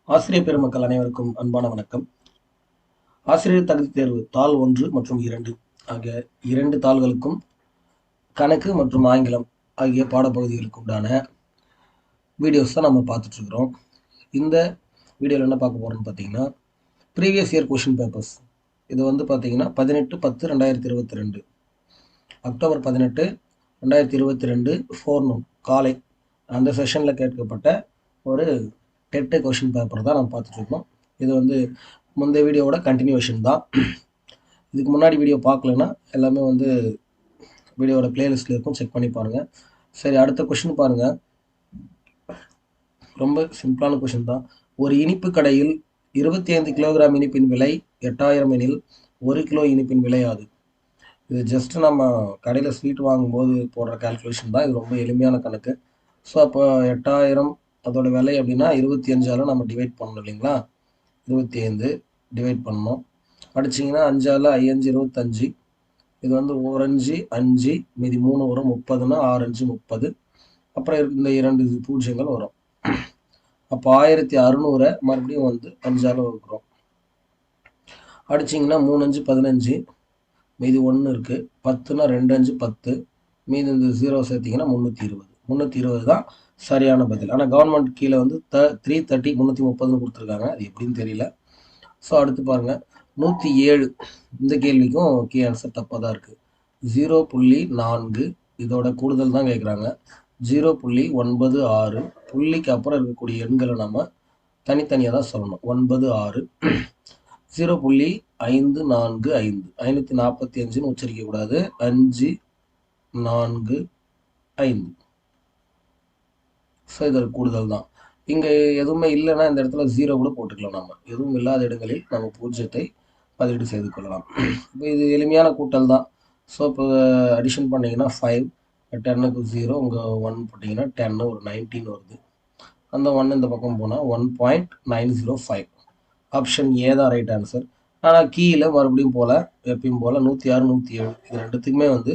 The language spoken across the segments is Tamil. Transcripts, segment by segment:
ஆசிரியர் பெருமக்கள் அனைவருக்கும் அன்பான வணக்கம். ஆசிரியர் தகுதி தேர்வு தாள் 1 மற்றும் 2 ஆகிய 2 தாள்களுக்கும் கணக்கு மற்றும் ஆங்கிலம் ஆகிய பாடப்பகுதிகளுக்கு உண்டான வீடியோஸ் தான் நம்ம பார்த்துட்டு இருக்கிறோம். இந்த வீடியோவில் என்ன பார்க்க போறோம்னு பார்த்தீங்கன்னா, ப்ரீவியஸ் இயர் கொஷின் பேப்பர்ஸ். இது வந்து பார்த்தீங்கன்னா 18/10/2022 அக்டோபர் 18 2022 ஃபோர்நூன் காலை அந்த செஷனில் கேட்கப்பட்ட ஒரு டெட் கொஷின் பேப்பர் தான் நம்ம பார்த்துட்டு இருக்கோம். இது வந்து முந்தைய வீடியோவோட கண்டினியூஷன் தான். இதுக்கு முன்னாடி வீடியோ பார்க்கலன்னா எல்லாமே வந்து வீடியோவோட பிளேலிஸ்ட்டில் இருக்கும், செக் பண்ணி பாருங்கள். சரி, அடுத்த கொஷின் பாருங்கள். ரொம்ப சிம்பிளான கொஷின் தான். ஒரு இனிப்பு கடையில் 25 கிலோகிராம் இனிப்பின் விலை 8000 எனில் 1 கிலோ இனிப்பின் விலை ஆகுது. இது ஜஸ்ட் நம்ம கடையில் ஸ்வீட் வாங்கும்போது போடுற கால்குலேஷன் தான். இது ரொம்ப எளிமையான கணக்கு. ஸோ அப்போ 8000 அதோட விலை அப்படின்னா 25ஆல் நம்ம டிவைட் பண்ணணும் இல்லைங்களா? 25 டிவைட் பண்ணணும். அடிச்சிங்கன்னா 5ஆல் 5 25. இது வந்து 1 5 5 மீதி 3 வரும், 30னா 6 5 30. அப்புறம் இந்த 2 பூஜ்ஜியங்கள் வரும். அப்போ 1600 மறுபடியும் வந்து 5ஆல் வகுக்கிறோம். அடிச்சிங்கன்னா 3 5 15, மீதி 1 இருக்குது. 10னா 2 5 10, மீதி இந்த 0 சேர்த்திங்கன்னா 320. 320 தான் சரியான பதில். ஆனால் கவர்மெண்ட் கீழே வந்து 330 330ன்னு கொடுத்துருக்காங்க. அது எப்படின்னு தெரியல. ஸோ அடுத்து பாருங்கள், 107. இந்த கேள்விக்கும் கீ ஆன்சர் தப்பாக தான் இருக்குது. 0.4 இதோட கூடுதல் தான் கேட்குறாங்க. 0.96 புள்ளிக்கு அப்புறம் இருக்கக்கூடிய எண்களை நம்ம தனித்தனியாக தான் சொல்லணும். 96 0.545 545ன்னு உச்சரிக்கக்கூடாது. 5 4 5. ஸோ இது ஒரு கூடுதல் தான். இங்கே எதுவுமே இல்லைன்னா இந்த இடத்துல 0 கூட போட்டுக்கலாம். நம்ம எதுவும் இல்லாத இடங்களில் நம்ம பூஜ்ஜியத்தை பதிலீடு செய்து கொள்ளலாம். இப்போ இது எளிமையான கூட்டல் தான். ஸோ இப்போ அடிஷன் பண்ணிங்கன்னா 5, 10க்கு 0, உங்கள் 1 போட்டிங்கன்னா 10, ஒரு 19 வருது. அந்த 1 இந்த பக்கம் போனால் 1.905. ஆப்ஷன் ஏ தான் ரைட் ஆன்சர். ஆனால் கீழே மறுபடியும் போல் எப்பயும் போல் 106 107 இது ரெண்டுத்துக்குமே வந்து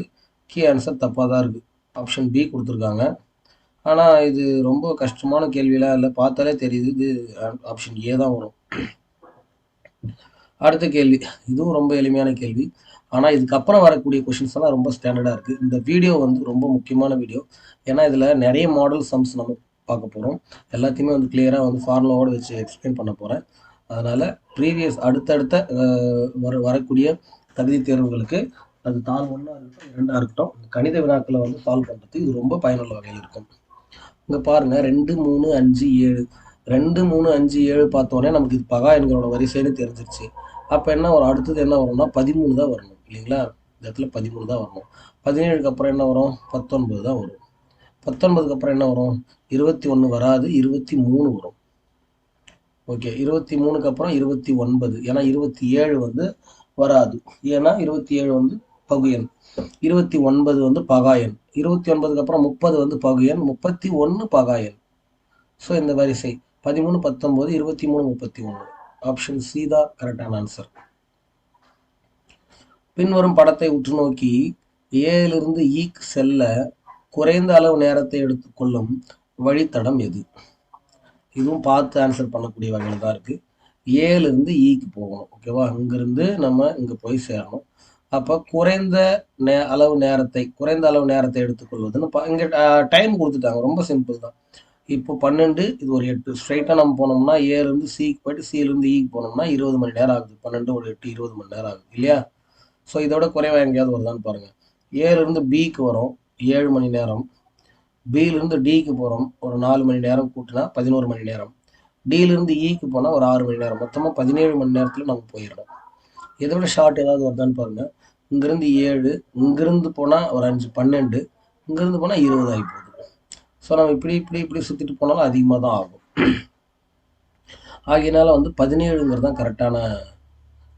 கீ ஆன்சர் தப்பாக தான் இருக்குது. ஆப்ஷன் பி கொடுத்துருக்காங்க. ஆனால் இது ரொம்ப கஷ்டமான கேள்வியெலாம் இல்லை, பார்த்தாலே தெரியுது இது ஆப்ஷன் ஏ தான் வரும். அடுத்த கேள்வி, இதுவும் ரொம்ப எளிமையான கேள்வி. ஆனால் இதுக்கப்புறம் வரக்கூடிய கொஷின்ஸ் எல்லாம் ரொம்ப ஸ்டாண்டர்டாக இருக்குது. இந்த வீடியோ வந்து ரொம்ப முக்கியமான வீடியோ. ஏன்னா இதில் நிறைய மாடல் சம்ஸ் நம்ம பார்க்க போகிறோம். எல்லாத்தையுமே வந்து கிளியராக வந்து ஃபார்முலாவோடு வச்சு எக்ஸ்பிளைன் பண்ண போகிறேன். அதனால் ப்ரீவியஸ் அடுத்தடுத்த வரக்கூடிய தகுதி தேர்வுகளுக்கு அது தாள் 1 இருக்கட்டும் 2 இருக்கட்டும், கணித வினாக்களை வந்து சால்வ் பண்ணுறதுக்கு இது ரொம்ப பயனுள்ள வகையில் இருக்கும். இங்கே பாருங்கள், 2 3 5 7 2 3 5 7 பார்த்தோன்னே நமக்கு இது பகா எண்களோட வரிசைன்னு தெரிஞ்சிருச்சு. அப்போ என்ன வரும்? அடுத்தது என்ன வரும்னா 13 தான் வரணும் இல்லைங்களா? இந்த இடத்துல 13 தான் வரணும். 17க்கு அப்புறம் என்ன வரும்? 19 தான் வரும். 19க்கு அப்புறம் என்ன வரும்? 21 வராது, 23 வரும். ஓகே, 23க்கு அப்புறம் 29. ஏன்னா 27 வந்து வராது. ஏன்னா 27 வந்து பகு எண். 29 வந்து பகா எண். 29க்கு அப்புறம் 30 வந்து பகு எண். 31 பகா எண். ஸோ இந்த வரிசை 13 19 23 31. ஆப்ஷன் சி தான் கரெக்டான ஆன்சர். பின்வரும் படத்தை உற்று நோக்கி ஏலிருந்து ஈக்கு செல்ல குறைந்த அளவு நேரத்தை எடுத்துக்கொள்ளும் வழித்தடம் எது? இதுவும் பார்த்து ஆன்சர் பண்ணக்கூடிய வகையில் தான் இருக்குது. ஏலிருந்து ஈக்கு போகணும். ஓகேவா? இங்கிருந்து நம்ம இங்கே போய் சேரணும். அப்போ குறைந்த அளவு நேரத்தை எடுத்துக்கொள்வதுன்னு இங்கே டைம் கொடுத்துட்டாங்க. ரொம்ப சிம்பிள் தான். இப்போ 12, இது ஒரு 8. ஸ்ட்ரைட்டாக நம்ம போனோம்னா ஏலேருந்து சிக்கு போயிட்டு சிலேருந்து ஈக்கு போனோம்னா 20 மணி நேரம் ஆகுது. 12 ஒரு 8 20 மணி நேரம் ஆகுது இல்லையா? ஸோ இதோட குறைவாக எங்கேயாவது வருதான்னு பாருங்கள். ஏலேருந்து பிக்கு வரும் 7 மணி நேரம். பியிலிருந்து டிக்கு போகிறோம், ஒரு 4 மணி நேரம் கூட்டினா 11 மணி நேரம். டியிலிருந்து ஈக்கு போனால் ஒரு 6 மணி நேரம். மொத்தமாக 17 மணி நேரத்தில் நம்ம போயிடணும். இதை விட ஷார்ட் ஏதாவது வருதான்னு பாருங்கள். இங்கேருந்து 7, இங்கேருந்து போனால் ஒரு 5 12, இங்கேருந்து போனால் 20 ஆகி போகுது. ஸோ நம்ம இப்படி சுற்றிட்டு போனாலும் அதிகமாக தான் ஆகும். ஆகியனால வந்து 17ங்கிறது தான் கரெக்டான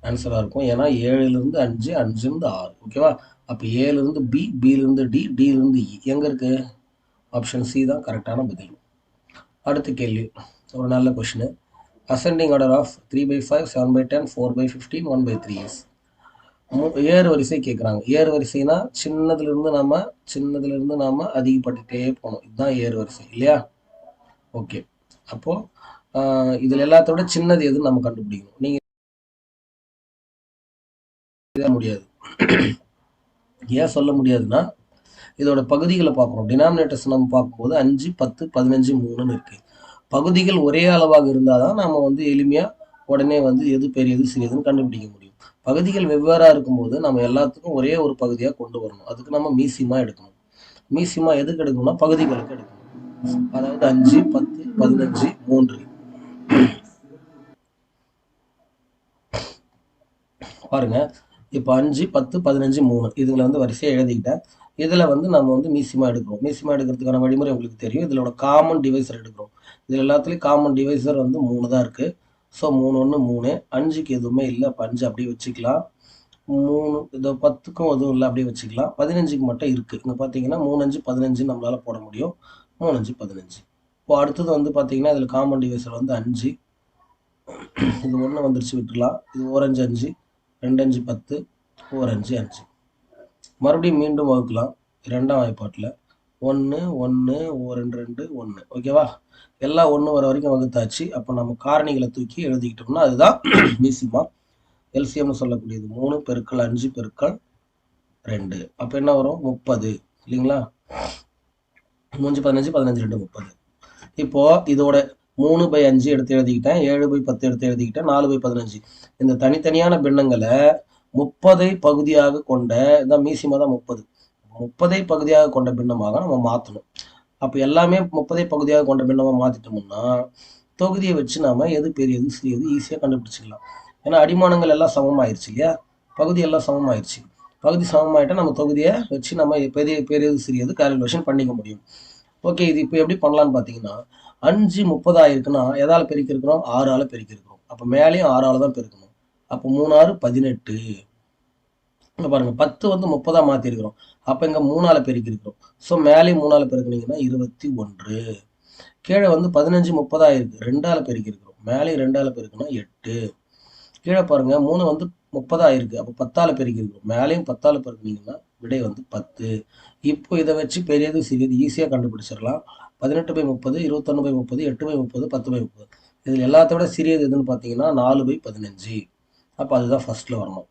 ஆன்சராக இருக்கும். ஏன்னா 7லேருந்து 5 5லேருந்து 6. ஓகேவா? அப்போ ஏலேருந்து பி, பியிலிருந்து டி, டியிலிருந்து இ எங்கே இருக்குது? ஆப்ஷன் சி தான் கரெக்டான பதில். அடுத்த கேள்வி ஒரு நல்ல question. Ascending order of 3/5 7/10 4/15 1/3 is. ஏறு வரிசை கேட்குறாங்க. ஏறு வரிசைனா சின்னதுலேருந்து நாம் அதிகப்பட்டுட்டே போகணும். இதுதான் ஏறு வரிசை இல்லையா? ஓகே, அப்போது இதில் எல்லாத்தோட சின்னது எதுன்னு நம்ம கண்டுபிடிக்கணும். நீங்கள் முடியாது. ஏன் சொல்ல முடியாதுன்னா, இதோட பகுதிகளை பார்க்கணும். டினாமினேட்டர்ஸ் நம்ம பார்க்கும்போது 5, 10, 15, 3ன்னு இருக்கு. பகுதிகள் ஒரே அளவாக இருந்தால் தான் நம்ம வந்து எளிமையாக உடனே வந்து எது பெரியது சிறியதுன்னு கண்டுபிடிக்க முடியும். பகுதிகள் வெவ்வேறாக இருக்கும்போது நம்ம எல்லாத்துக்கும் ஒரே ஒரு பகுதியாக கொண்டு வரணும். அதுக்கு நம்ம மீசிமா எடுக்கணும். மீசிமா எதுக்கு எடுக்கணும்னா பகுதிகளுக்கு எடுக்கணும். அதாவது 5, 10, 15, 3. பாருங்க, இப்போ 5, 10, 15, 3 இதுல வந்து வரிசையாக எழுதிக்கிட்டேன். இதில் வந்து நம்ம வந்து மீசிமா எடுக்கிறோம். மீசிமா எடுக்கிறதுக்கான வழிமுறை உங்களுக்கு தெரியும். இதோட காமன் டிவைசர் எடுக்கிறோம். இதில் எல்லாத்துலேயும் காமன் டிவைசர் வந்து 3 தான் இருக்குது. ஸோ 3 1 3. 5க்கு எதுவுமே இல்லை. அப்போ 5 அப்படியே வச்சுக்கலாம். 3 இதோ 10க்கும் எதுவும் இல்லை, அப்படியே வச்சுக்கலாம். 15க்கு மட்டும் இருக்குது. இங்கே பார்த்தீங்கன்னா 3 5 15 நம்மளால் போட முடியும். 3 5 15. இப்போ அடுத்தது வந்து பார்த்தீங்கன்னா இதில் காமன் டிவைசர் வந்து 5. இது 1 வந்துருச்சு, விட்டுலாம். இது 1 5 5, 2 5 10, 1 5 5. மறுபடியும் மீண்டும் வகுக்கலாம் இரண்டாம் வாய்ப்பாட்டில். 1 1 2 2 1. ஓகேவா? எல்லாம் 1 வர வரைக்கும் வகுத்தாச்சு. அப்போ நம்ம காரணிகளை தூக்கி எழுதிக்கிட்டோம்னா அதுதான் மீசிமா. எல்சிஎம்னு சொல்லக்கூடியது 3 பெருக்கல் 5 பெருக்கல் 2. அப்போ என்ன வரும்? 30 இல்லைங்களா? 3 15 15 2 30. இப்போ இதோட 3/5 எடுத்து எழுதிக்கிட்டேன், 7/10 எடுத்து எழுதிக்கிட்டேன், 4/15. இந்த தனித்தனியான பின்னங்களை 30 பகுதியாக கொண்ட இதான் மீசிமா தான் 30. 30 பகுதியாக கொண்ட பின்னமாக நம்ம மாற்றணும். அப்போ எல்லாமே 30 பகுதியாக கொண்ட பின்னமாக மாற்றிட்டோம்னா தொகுதியை வச்சு நாம எது பெரியது சிறியது ஈஸியாக கண்டுபிடிச்சிக்கலாம். ஏன்னா அடிமானங்கள் எல்லாம் சமமாயிருச்சு இல்லையா? பகுதி எல்லாம் சமமாயிருச்சு. பகுதி சமமாயிட்டா நம்ம தொகுதியை வச்சு நம்ம பெரியது சிறியது கால்குலேஷன் பண்ணிக்க முடியும். ஓகே, இது இப்போ எப்படி பண்ணலான்னு பார்த்தீங்கன்னா 5 30 ஆயிருக்குன்னா எதால பெருக்கி இருக்கிறோம்? 6ஆல பெருக்கி இருக்கிறோம். அப்போ மேலேயும் 6ஆல தான் பெருக்கணும். அப்போ 3 6 18. இங்க பாருங்க, 10 வந்து 30ஆ மாற்றிருக்கிறோம். அப்போ இங்கே 3ஆல பெருக்கி இருக்கிறோம். ஸோ மேலேயும் 3ஆல பெருக்குனீங்கன்னா 21. கீழே வந்து 15 30 ஆயிருக்கு, 2ஆல பெருக்கி இருக்கிறோம். மேலேயும் 2ஆல பெருக்குனா 8. கீழே பாருங்க 3 வந்து 30 ஆயிருக்கு. அப்போ 10ஆல பெருக்கி இருக்கிறோம். மேலேயும் 10ஆல பெருக்குனீங்கன்னா விடை வந்து 10. இப்போ இதை வச்சு பெரியது சிறியது ஈஸியாக கண்டுபிடிச்சிடலாம். 18/30, 21/30, 8/30, 10/30. இதில் எல்லாத்தோட சிறியது எதுன்னு பார்த்தீங்கன்னா 4/15. அப்போ அதுதான் ஃபர்ஸ்ட்ல வரணும்.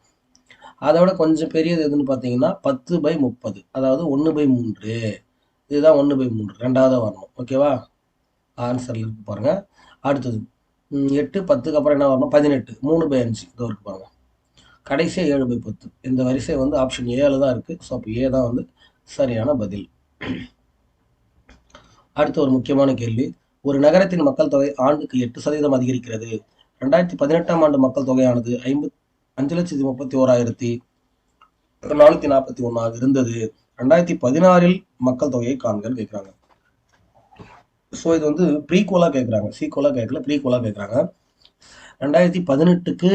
அதை விட கொஞ்சம் பெரியது எதுன்னு பார்த்தீங்கன்னா 10/30, அதாவது 1/3. இதுதான் 1/3, ரெண்டாவது வரணும். ஓகேவா? ஆன்சர்ல இருக்கு பாருங்க. அடுத்தது 8 10க்கு அப்புறம் என்ன வரணும்? 18. 3/5 இதோ இருக்கு பாருங்க. கடைசியாக 7/10. இந்த வரிசை வந்து ஆப்ஷன் ஏல தான் இருக்கு. ஸோ அப்போ ஏ தான் வந்து சரியான பதில். அடுத்த ஒரு முக்கியமான கேள்வி. ஒரு நகரத்தின் மக்கள் தொகை ஆண்டுக்கு 8% அதிகரிக்கிறது. 2018ஆம் ஆண்டு மக்கள் தொகையானது 5,31,441 இருந்தது. 2016 மக்கள் தொகையை காண்கன்னு கேட்குறாங்க. ஸோ இது வந்து ப்ரீகோலாக கேட்குறாங்க, சீக்கோலாக கேட்கல, ப்ரீகோலாக கேட்குறாங்க. 2018க்கு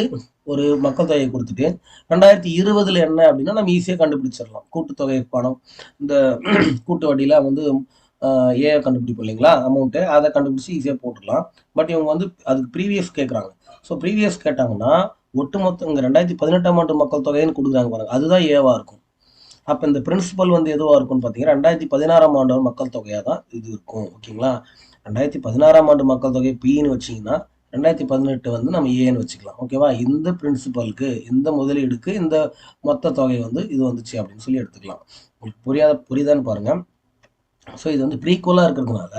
ஒரு மக்கள் தொகையை கொடுத்துட்டு 2020 என்ன அப்படின்னா நம்ம ஈஸியாக கண்டுபிடிச்சிடலாம். கூட்டுத்தொகை பணம் இந்த கூட்டு வட்டியில் வந்து ஏ கண்டுபிடிப்போம் இல்லைங்களா, அமௌண்ட்டு அதை கண்டுபிடிச்சி ஈஸியாக போட்டுடலாம். பட் இவங்க வந்து அதுக்கு ப்ரீவியஸ் கேட்குறாங்க. ஸோ ப்ரீவியஸ் கேட்டாங்கன்னா ஒட்டுமொத்த இங்கே 2018ஆம் ஆண்டு மக்கள் தொகைன்னு கொடுக்குறாங்க பாருங்க, அதுதான் ஏவாக இருக்கும். அப்போ இந்த பிரின்சிபல் வந்து எதுவாக இருக்கும்னு பார்த்தீங்கன்னா 2016ஆம் ஆண்டு மக்கள் தொகையாக தான் இது இருக்கும். ஓகேங்களா? 2016ஆம் ஆண்டு மக்கள் தொகை பின்னு வச்சிங்கன்னா 2018 வந்து நம்ம ஏன்னு வச்சுக்கலாம். ஓகேவா? இந்த பிரின்சிபலுக்கு, இந்த முதலீடுக்கு இந்த மொத்த தொகை வந்து இது வந்துச்சு அப்படின்னு சொல்லி எடுத்துக்கலாம். உங்களுக்கு புரியுதான்னு பாருங்க. ஸோ இது வந்து ப்ரீக்குவலாக இருக்கிறதுனால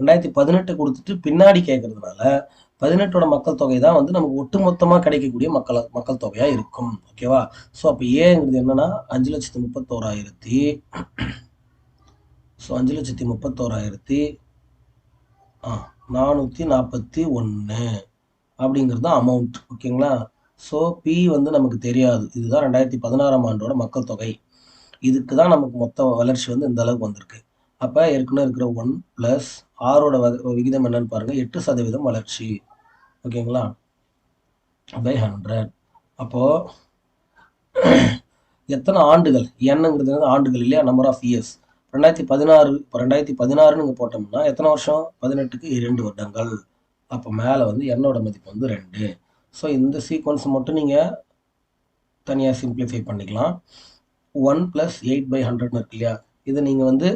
2018 கொடுத்துட்டு பின்னாடி கேட்கறதுனால 18ஓட மக்கள் தொகை தான் வந்து நமக்கு ஒட்டுமொத்தமாக கிடைக்கக்கூடிய மக்கள் தொகையாக இருக்கும். ஓகேவா? ஸோ அப்போ ஏங்கிறது என்னன்னா 5,31,000. ஸோ 5,31,441 அப்படிங்கிறது தான் அமௌண்ட். ஓகேங்களா? ஸோ பி வந்து நமக்கு தெரியாது. இதுதான் 2016ஆம் ஆண்டோட மக்கள் தொகை. இதுக்கு தான் நமக்கு மொத்த வளர்ச்சி வந்து இந்த அளவுக்கு வந்திருக்கு. அப்போ ஏற்கனவே இருக்கிற 1 + ஆரோட விகிதம் என்னன்னு பாருங்க, 8% வளர்ச்சி. ஓகேங்களா? பை 100. அப்போ எத்தனை ஆண்டுகள்? என்னங்கிறது ஆண்டுகள் இல்லையா, நம்பர் ஆஃப் இயர்ஸ். 2016 இப்போ 2016ன்னு போட்டோம்னா எத்தனை வருஷம்? 18க்கு 2 வருடங்கள். அப்போ மேலே வந்து என்னோட மதிப்பு வந்து 2. ஸோ இந்த சீக்வன்ஸ் மட்டும் நீங்கள் தனியாக சிம்பிளிஃபை பண்ணிக்கலாம். 1 + 8/100 இருக்கு இல்லையா, இதை நீங்கள் வந்து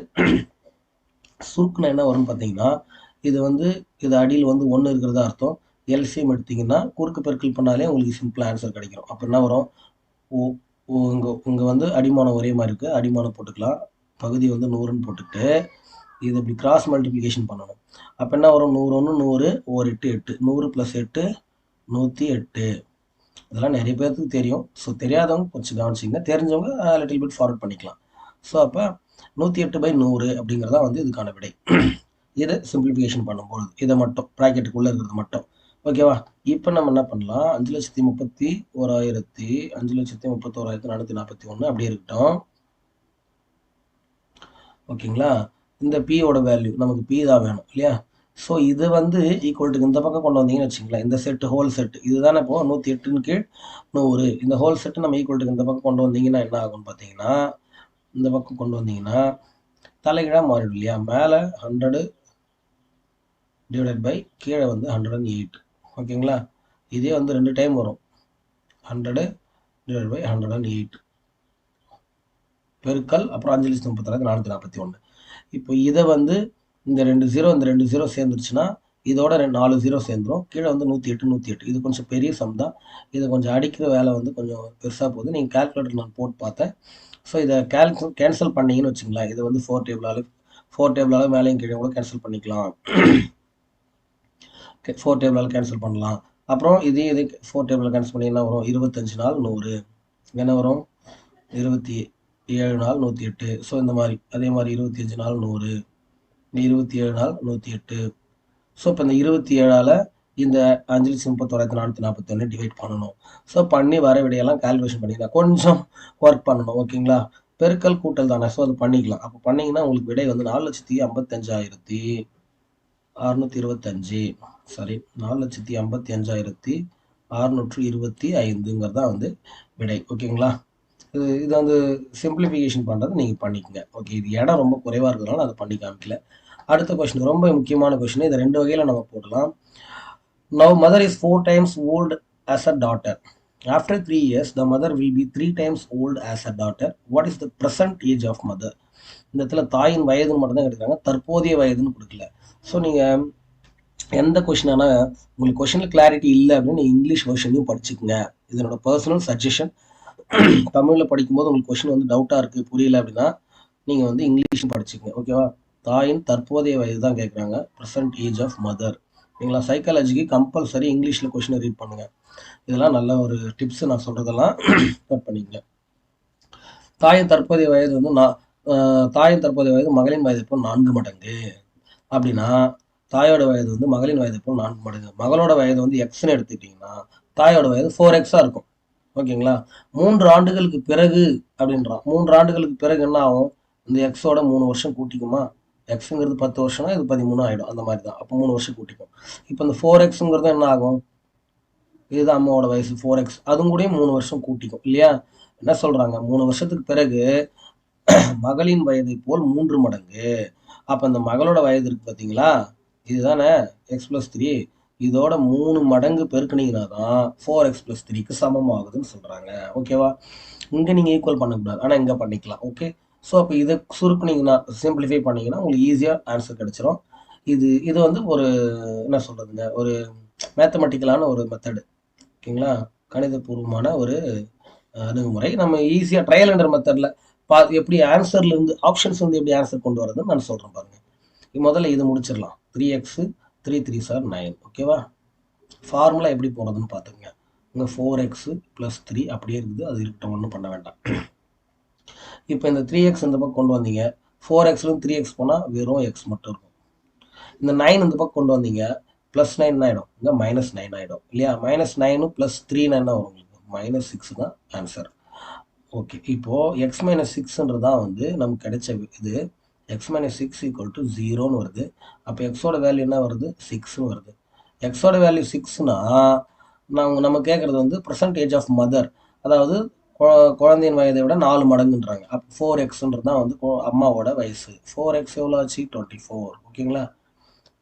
சுருக்குனா என்ன வரும்னு பார்த்தீங்கன்னா இது வந்து இது அடியில் வந்து 1 இருக்கிறதா அர்த்தம். எல்சிஎம் எடுத்தீங்கன்னா குறுக்கு பெருக்கல் பண்ணாலே உங்களுக்கு சிம்பிளாக ஆன்சர் கிடைக்கும். அப்போ என்ன வரும், இங்கே வந்து அடிமானம் ஒரே மாதிரி இருக்குது, அடிமானம் போட்டுக்கலாம். பகுதி வந்து 100ன்னு போட்டுக்கிட்டு இது இப்படி கிராஸ் மல்டிப்ளிகேஷன் பண்ணணும். அப்போ என்ன வரும், 100 1 100 1 8 8 100 + 8 108. இதெல்லாம் நிறைய பேருக்கு தெரியும். ஸோ தெரியாதவங்க கொஞ்சம் கவனிச்சிங்க, தெரிஞ்சவங்க லிட்டில் பிட் ஃபார்வர்ட் பண்ணிக்கலாம். ஸோ அப்போ 108/100 அப்படிங்கிறதா வந்து இதுக்கான விடை. இதை சிம்பிளிஃபிகேஷன் பண்ணும்போது இதை மட்டும் ப்ராக்கெட்டுக்குள்ளே இருக்கிறது மட்டும். ஓகேவா? இப்போ நம்ம என்ன பண்ணலாம், 5,31,441 அப்படியே இருக்கட்டும். ஓகேங்களா? இந்த பியோட வேல்யூ நமக்கு பி தான் வேணும் இல்லையா? ஸோ இது வந்து ஈக்குவல்ட்டுக்கு இந்த பக்கம் கொண்டு வந்தீங்கன்னு வச்சுங்களேன், இந்த செட்டு ஹோல் செட்டு இதுதானே இப்போ 108 கீழ் 100. இந்த ஹோல் செட்டு நம்ம ஈக்குவல்ட்டுக்கு இந்த பக்கம் கொண்டு வந்தீங்கன்னா என்ன ஆகும்னு பார்த்தீங்கன்னா, இந்த பக்கம் கொண்டு வந்தீங்கன்னா தலைகீழாக மாறிடும் இல்லையா? மேலே 100 டிவைடட் பை கீழே வந்து 108. ஓகேங்களா? இதே வந்து 2 டைம் வரும், 100 டிவைடட் பை 108 பெருக்கல் அப்புறம் 5,34,441. இப்போ இதை வந்து இந்த 2 0 சேர்ந்துருச்சுன்னா இதோட 4 0 சேர்ந்துடும். கீழே வந்து 108. இது கொஞ்சம் பெரிய சம் தான். இதை கொஞ்சம் அடிக்கிற வேலை வந்து கொஞ்சம் பெருசாக போகுது. நீங்கள் கால்குலேட்டர் நான் போட்டு பார்த்தேன். ஸோ இதை கேன்சல் பண்ணிங்கன்னு வச்சுங்களேன், இதை வந்து 4 டேபிளால் மேலேயும் கீழே கூட கேன்சல் பண்ணிக்கலாம். 4 டேபிளால் கேன்சல் பண்ணலாம். அப்புறம் இது 4 டேபிளால் கேன்சல் பண்ணிங்கன்னா வரும் 25 நாள் 100. என்ன வரும், 27 நாள் 108. ஸோ இந்த மாதிரி அதே மாதிரி 25 நாள் 100, 27 நாள் 108. ஸோ இப்போ இந்த 27ஆல் இந்த 5,31,441 டிவைட் பண்ணணும். ஸோ பண்ணி வர விடையெல்லாம் கால்குலேஷன் பண்ணிக்கலாம், கொஞ்சம் ஒர்க் பண்ணணும். ஓகேங்களா? பெருக்கல் கூட்டல் தானே, ஸோ அது பண்ணிக்கலாம். அப்போ பண்ணிங்கன்னா உங்களுக்கு விடை வந்து 4,55,625. சாரி, 4,55,625 வந்து விடை. ஓகேங்களா? இது வந்து சிம்பிளிஃபிகேஷன் பண்ணுறது நீங்கள் பண்ணிக்கங்க. ஓகே, இது இடம் ரொம்ப குறைவாக இருக்கிறதுனால அதை பண்ணி காமிக்கல. அடுத்த கொஸ்டின் ரொம்ப முக்கியமான கொஸ்டின். இதை 2 வகையில் நம்ம போடலாம். Now mother is 4 times old as a daughter. After 3 years, the mother will be 3 times old as a daughter. What is the present age of mother? இந்த இடத்துல தாயின் வயதுன்னு மட்டும் தான் எடுக்கிறாங்க, தற்போதைய வயதுன்னு கொடுக்கல. ஸோ நீங்கள் எந்த கொஷினானா உங்களுக்கு கொஷினில் கிளாரிட்டி இல்லை அப்படின்னு இங்கிலீஷ் வெர்ஷனையும் படிச்சுக்கோங்க. இதனோட பர்சனல் சஜஷன். தமிழில் படிக்கும்போது உங்களுக்கு கொஷின் வந்து டவுட்டாக இருக்குது, புரியல அப்படின்னா நீங்கள் வந்து இங்கிலீஷும் படிச்சுக்கோங்க. ஓகேவா? தாயின் தற்போதைய வயது தான் கேட்குறாங்க, ப்ரெசன்ட் ஏஜ் ஆஃப் மதர். ஓகேங்களா? சைக்காலஜிக்கு கம்பல்சரி இங்கிலீஷில் கொஷினை ரீட் பண்ணுங்கள். இதெல்லாம் நல்ல ஒரு டிப்ஸ், நான் சொல்கிறதெல்லாம் நோட் பண்ணிக்கங்க. தாயின் தற்போதைய வயது வந்து தாயின் தற்போதைய வயது மகளின் வயதை போல் 4 மடங்கு அப்படின்னா, தாயோட வயது வந்து மகளின் வயதை போல் 4 மடங்கு. மகளோட வயது வந்து எக்ஸ்ன்னு எடுத்துக்கிட்டிங்கன்னா தாயோட வயது 4x இருக்கும். ஓகேங்களா? 3 ஆண்டுகளுக்கு பிறகு அப்படின்றான். 3 ஆண்டுகளுக்கு பிறகு என்ன ஆகும், இந்த எக்ஸோட 3 வருஷம் கூட்டிக்குமா? எக்ஸுங்கிறது 10 வருஷம்னா இது 13 ஆகிடும். அந்த மாதிரி தான். அப்போ 3 வருஷம் கூட்டிக்கும். இப்போ இந்த 4xங்கிறது என்ன ஆகும், இதுதான் அம்மாவோட வயசு 4x, அதுவும் கூட 3 வருஷம் கூட்டிக்கும் இல்லையா? என்ன சொல்கிறாங்க, 3 வருஷத்துக்கு பிறகு மகளின் வயதை போல் 3 மடங்கு. அப்போ இந்த மகளோட வயது இருக்குது பார்த்தீங்களா, இதுதானே x+3, இதோட 3 மடங்கு பெருக்கினீங்கன்னா தான் 4x + 3க்கு சமமாகுதுன்னு சொல்கிறாங்க. ஓகேவா? இங்கே நீங்கள் ஈக்குவல் பண்ணக்கூடாது, ஆனால் இங்கே பண்ணிக்கலாம். ஓகே, ஸோ அப்போ இதை சுருக்குனீங்கன்னா, சிம்பிளிஃபை பண்ணிங்கன்னா உங்களுக்கு ஈஸியாக ஆன்சர் கிடச்சிரும். இது வந்து ஒரு என்ன சொல்கிறதுங்க, ஒரு மேத்தமெட்டிக்கலான ஒரு மெத்தடு. ஓகேங்களா? கணிதபூர்வமான ஒரு அணுகுமுறை. நம்ம ஈஸியாக ட்ரையல் அண்ட் எரர் மெத்தடில் எப்படி ஆன்சர்லேருந்து ஆப்ஷன்ஸ் வந்து எப்படி ஆன்சர் கொண்டு வரதுன்னு நான் சொல்கிறேன் பாருங்கள். முதல்ல இது முடிச்சிடலாம். 3x 3 3s are 9. ஓகேவா? ஃபார்முலா எப்படி போகிறதுன்னு பார்த்துங்க. இங்கே 4x + 3 அப்படியே இருக்குது, அது இருக்கட்டும், ஒன்றும் பண்ண வேண்டாம். இப்போ இந்த 3x இந்த பக்கம் கொண்டு வந்தீங்க, 4xலும் 3x போனால் வெறும் x மட்டும் இருக்கும். இந்த 9 இந்த பக்கம் கொண்டு வந்தீங்க, +9 ஆகிடும், இங்கே -9 ஆகிடும் இல்லையா? -9 + 3 என்ன வரும் உங்களுக்கு, -6 தான் ஆன்சர். ஓகே, இப்போது x - 6ன்றது தான் வந்து நமக்கு கிடைச்ச இது. x - 6 = 0ன்னு வருது. அப்போ எக்ஸோட வேல்யூ என்ன வருது, 6ன்னு வருது. எக்ஸோட வேல்யூ 6னா நம்ம கேட்குறது வந்து ப்ரெசன்ட் ஏஜ் ஆஃப் மதர், அதாவது குழந்தையின் வயதை விட 4 மடங்குன்றாங்க. அப்போ 4xன்றது தான் வந்து அம்மாவோட வயசு. 4x எவ்வளோ ஆச்சு, 24. ஓகேங்களா?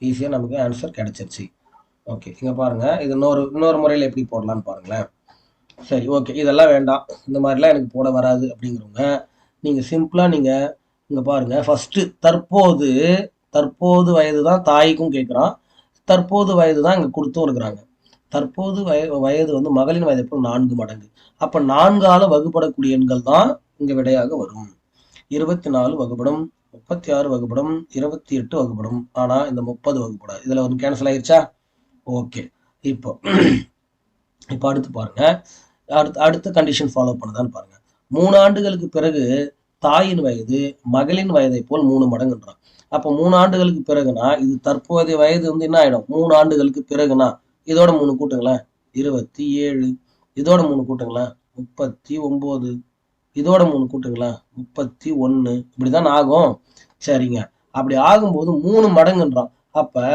ஈஸியாக நமக்கு ஆன்சர் கிடச்சிருச்சு. ஓகே, இங்கே பாருங்கள், இது இன்னொரு முறையில் எப்படி போடலான்னு பாருங்களேன். சரி, ஓகே, இதெல்லாம் வேண்டாம், இந்த மாதிரிலாம் எனக்கு போட வராது அப்படிங்கிறவங்க நீங்கள் சிம்பிளாக நீங்கள் இங்கே பாருங்கள், ஃபஸ்ட்டு தற்போது தற்போது வயது தான் தாய்க்கும் கேட்குறான், தற்போது வயது தான் இங்கே கொடுத்தும் இருக்கிறாங்க. தற்போது வயது வந்து மகளின் வயதை போல் 4 மடங்கு. அப்போ 4ஆல் வகுப்படக்கூடிய எண்கள் தான் இங்கே விடையாக வரும். 24 வகுப்படும், 36 வகுப்படும், 28 வகுப்படும். ஆனால் இந்த 30 வகுப்படாது. இதில் ஒன்று கேன்சல் ஆயிடுச்சா? ஓகே. இப்போ இப்போ அடுத்து பாருங்க, அடுத்த கண்டிஷன் ஃபாலோ பண்ணுதான்னு பாருங்க. 3 ஆண்டுகளுக்கு பிறகு தாயின் வயது மகளின் வயதை போல் 3 மடங்குன்றான். அப்போ 3 ஆண்டுகளுக்கு பிறகுனா இது தற்போதைய வயது வந்து என்ன ஆயிடும்? 3 ஆண்டுகளுக்கு பிறகுனா இதோட 3 கூட்டுங்களேன், 27. இதோட 3 கூட்டுங்களேன், 39. இதோட 3 கூட்டுங்களேன், 31. இப்படிதான் ஆகும். சரிங்க. அப்படி ஆகும்போது 3 மடங்குன்றான். அப்ப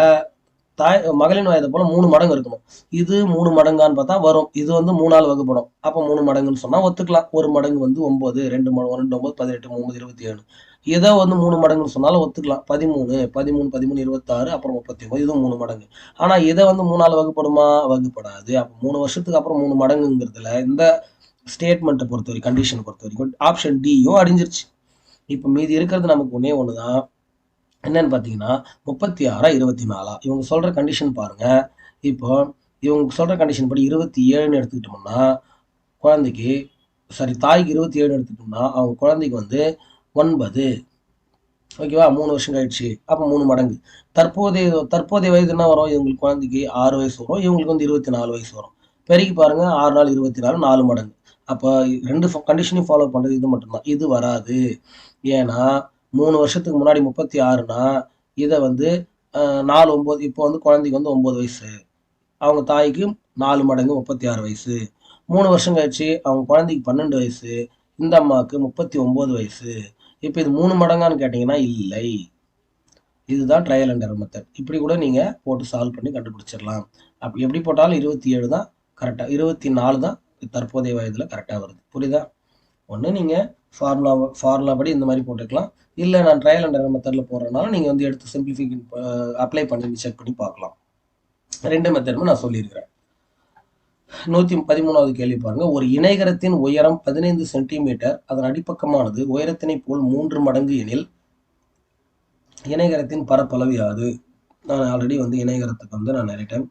மகளின் வயதை போல 3 மடங்கு இருக்கணும். இது 3 மடங்கான்னு பார்த்தா வரும். இது வந்து 3ஆல் வகுப்படும். அப்ப 3 மடங்குன்னு சொன்னா ஒத்துக்கலாம். ஒரு மடங்கு வந்து 9, 2 9, 18, 3, 27. ஏதோ வந்து 3 மடங்குன்னு சொன்னாலும் ஒத்துக்கலாம். 13, 13, 13, 26, அப்புறம் 39. இதுவும் 3 மடங்கு. ஆனா இதை வந்து 3ஆல் வகுப்படுமா? வகுப்படாது. அப்ப 3 வருஷத்துக்கு அப்புறம் 3 மடங்குங்கிறதுல இந்த ஸ்டேட்மெண்ட்டை பொறுத்த வரைக்கும், கண்டிஷனை பொறுத்த வரைக்கும் ஆப்ஷன் டியும் அடிஞ்சிருச்சு. இப்போ மீதி இருக்கிறது நமக்கு ஒன்னே ஒண்ணுதான். என்னன்னு பார்த்தீங்கன்னா 36 24. இவங்க சொல்ற கண்டிஷன் பாருங்க. இப்போ இவங்க சொல்ற கண்டிஷன் படி 27ன்னு எடுத்துக்கிட்டோம்னா குழந்தைக்கு, சாரி தாய்க்கு 27 எடுத்துக்கிட்டோம்னா அவங்க குழந்தைக்கு வந்து 9. ஓகேவா? 3 வருஷம் கழிச்சு. அப்போ 3 மடங்கு. தற்போதைய வயது என்ன வரும்? இவங்களுக்கு குழந்தைக்கு 6 வயசு வரும், இவங்களுக்கு வந்து 24 வயசு வரும். பெருக்கி பாருங்க, 6 நாள் 24, 4 மடங்கு. அப்போ 2 கண்டிஷனையும் ஃபாலோ பண்றது இது மட்டும்தான். இது வராது. ஏன்னா 3 வருஷத்துக்கு முன்னாடி 36னா இதை வந்து 4 9. இப்போ வந்து குழந்தைக்கு வந்து 9 வயசு, அவங்க தாய்க்கு 4 மடங்கு 36 வயசு. 3 வருஷம் கழிச்சு அவங்க குழந்தைக்கு 12 வயசு, இந்த அம்மாவுக்கு 39 வயசு. இப்போ இது 3 மடங்கான்னு கேட்டிங்கன்னா இல்லை. இதுதான் ட்ரையல் அண்ட் எரர் மெத்தட். இப்படி கூட நீங்கள் போட்டு சால்வ் பண்ணி கண்டுபிடிச்சிடலாம். அப்படி எப்படி போட்டாலும் 27 தான் கரெக்டாக, 24 தான் தற்போதைய வயதில் கரெக்டாக வருது. புரியுதா? ஒன்று நீங்கள் ஃபார்முலா படி இந்த மாதிரி போட்டுக்கலாம். இல்லை நான் ட்ரையல் அண்ட் எரர் மெத்தடில் போடுறதுனால நீங்கள் வந்து எடுத்து சிம்பிளிஃபிகேஷன் அப்ளை பண்ணி செக் பண்ணி பார்க்கலாம். 2 மெத்தடுமே நான் சொல்லியிருக்கிறேன். 113வது கேள்வி பாருங்க. ஒரு இணைகரத்தின் உயரம் 15 சென்டிமீட்டர், அதன் அடிப்பக்கமானது உயரத்தினை போல் 3 மடங்கு எனில் இணைகரத்தின் பரப்பளவு யாது? நான் ஆல்ரெடி வந்து இணைகரத்துக்கு வந்து நான் நிறைய டைம்